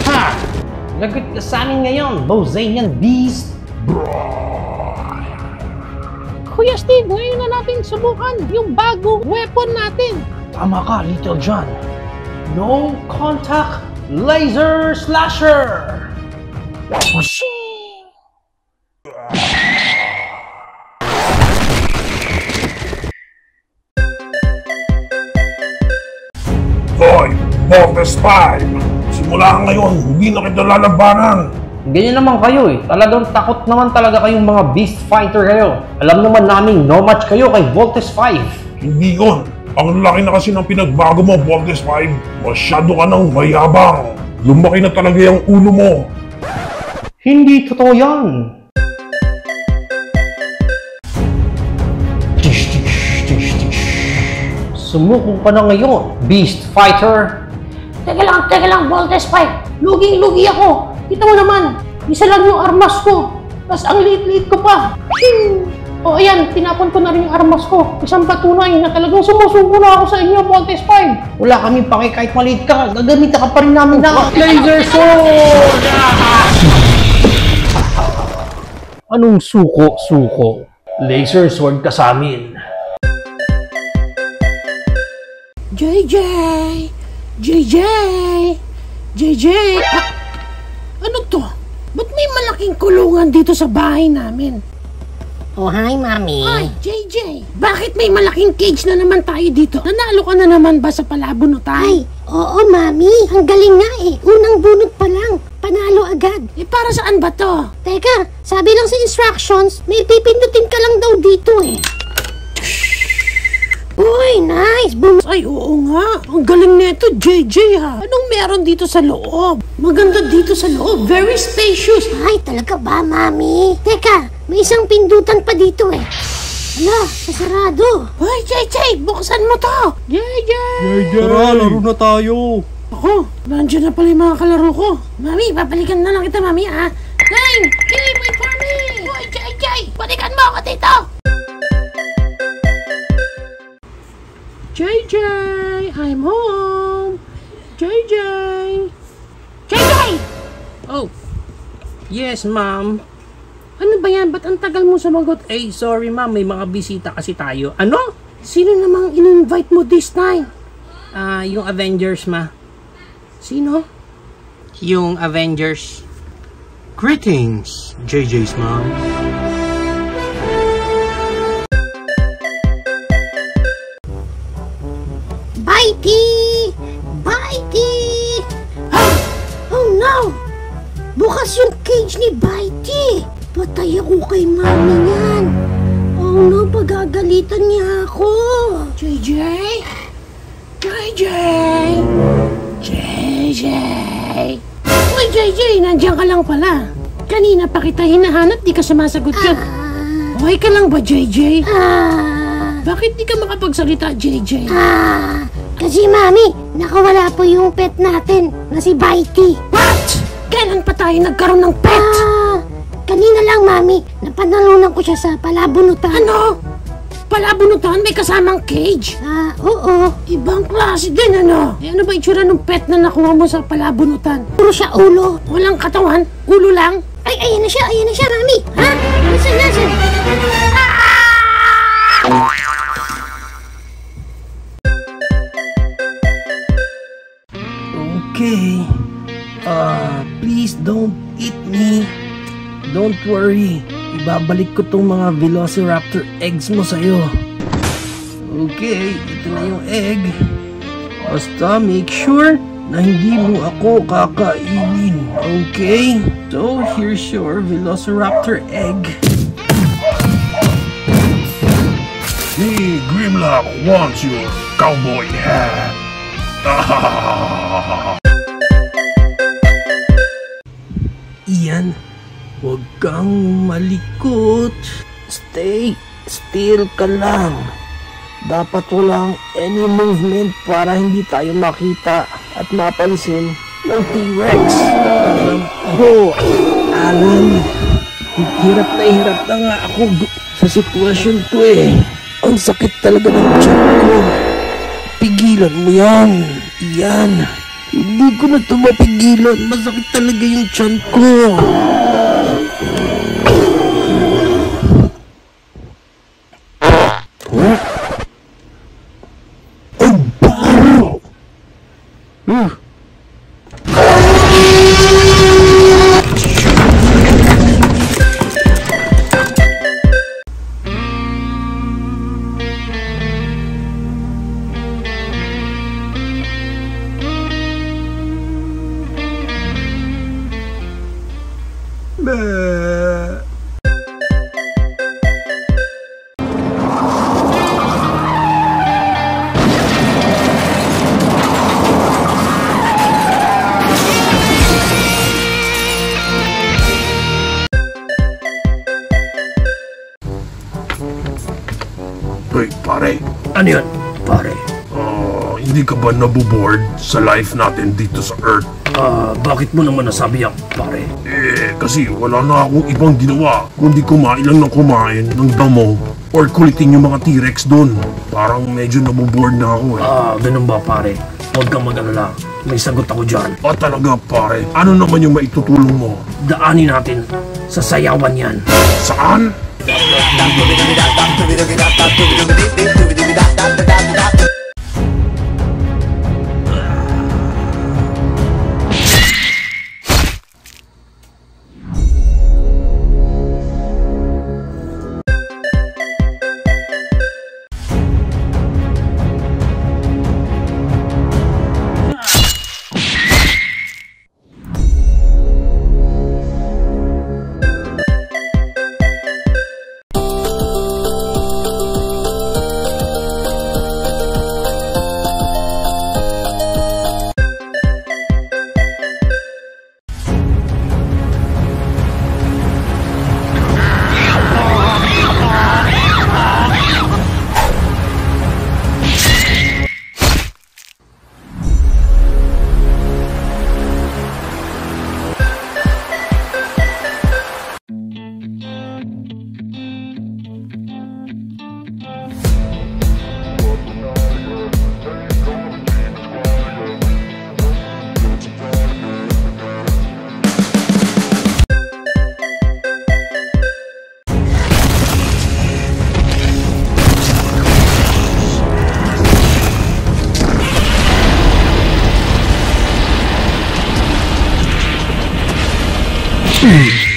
Ha! Lagot ka sa amin ngayon, Bozanian Beast! Kuya Steve, ngayon na natin subukan yung bagong weapon natin. Tama ka, Little John. No contact laser slasher! Hoy, Voltes 5! Simula ngayon, hindi na kita lalabanan! Ganyan naman kayo eh. Talagang takot naman talaga kayong mga beast fighter kayo. Alam naman namin no match kayo kay Voltes 5. Hindi yun! Ang laki na kasi ng pinagbago mo, Voltes 5! Masyado ka nang mayabang! Lumaki na talaga yung ulo mo! Hindi totoo yan! Sumuko ka na ngayon, beast fighter! Teka lang, Voltes 5. Luging-lugi ako. Kita mo naman, isa lang yung armas ko. Tapos ang liit-liit ko pa. Shing! O ayan, tinapon ko na rin yung armas ko. Isang patunay na talagang sumusuko na ako sa inyo, Voltes 5. Wala kami pake kahit maliit ka. Gagamitan ka pa rin namin na laser sword! Anong suko? Laser sword ka sa amin. JJ! Ano to? Ba't may malaking kulungan dito sa bahay namin? Oh, hi, Mami. Ay, JJ! Bakit may malaking cage na naman tayo dito? Nanalo ka na naman ba sa palabunutan? Ay, oo, Mami. Ang galing nga eh. Unang bunot pa lang. Panalo agad. Eh, para saan ba to? Teka, sabi lang sa instructions, may pipindutin ka lang daw dito eh. Uy, nice! Ay, oo nga. Ang galing nito, JJ ha. Anong meron dito sa loob? Maganda dito sa loob. Very spacious. Ay, talaga ba, Mami? Teka, may isang pindutan pa dito eh. Ala, sarado. Uy, JJ! Buksan mo to! JJ! Tara, laro na tayo. Ako, nandiyan na pala yung mga kalaro ko. Mami, papalikan na lang kita, Mami ha. Nine! Wait for me! Uy, JJ! Balikan mo ako dito! JJ, I'm home. JJ. Oh, yes, ma'am. Ano ba yan? Ba't ang tagal mo sumagot? Eh, sorry, ma'am. May mga bisita kasi tayo. Ano? Sino namang in-invite mo this time? Yung Avengers, ma. Sino? Yung Avengers. Greetings, JJ's mom. Bitey! Ay! Oh no! Bukas yung cage ni Bitey! Patay ako kay Mami niyan! Oh no, pagagalitan niya ako! JJ? Uy, JJ! Nandiyan ka lang pala. Kanina pa kita hinahanap, di ka sumasagot ka. Okay ka lang ba, JJ? Bakit di ka makapagsalita, JJ? Kasi Mami, nakawala po yung pet natin na si Bitey. What? Kailan pa tayo nagkaroon ng pet? Kanina lang, Mami. Napanalunan ko siya sa palabunutan. Ano? Palabunutan? May kasamang cage? Oo. Ibang klase din, ano? Eh, ano ba itsura ng pet na nakuha mo sa palabunutan? Puro siya ulo. Walang katawan? Ulo lang? Ay, ayan na siya, Mami. Ha? Nasaan? Okay. Please don't eat me. Don't worry. Ibabalik ko tong mga Velociraptor eggs mo sa'yo. Okay, ito na yung egg. Basta make sure na hindi mo ako kakainin. Okay? So, here's your Velociraptor egg. The Grimlock wants your cowboy hat. Ian, huwag kang malikot. Stay still ka lang. Dapat walang any movement para hindi tayo makita at mapansin ng T-Rex. Alam ko, Alan, hirap na nga ako sa sitwasyon ko eh. Ang sakit talaga ng tiyan ko. Pigilan mo yan. Yan. Hindi ko na ito mapigilan. Masakit talaga yung tiyan ko. Hoy, pare. Ano yun, pare? Hindi ka ba naboboard sa life natin dito sa Earth? Bakit mo naman nasabi yan, pare? Kasi wala na akong ibang ginawa kundi kumain lang ng kumain ng damo or kulitin yung mga T-Rex doon. Parang medyo naboboard na ako Ganun ba, pare? Huwag kang mag-alala. May sagot ako dyan. Talaga pare, ano naman yung maitutulong mo? Daanin natin sa sayawan yan. Saan? Hmm.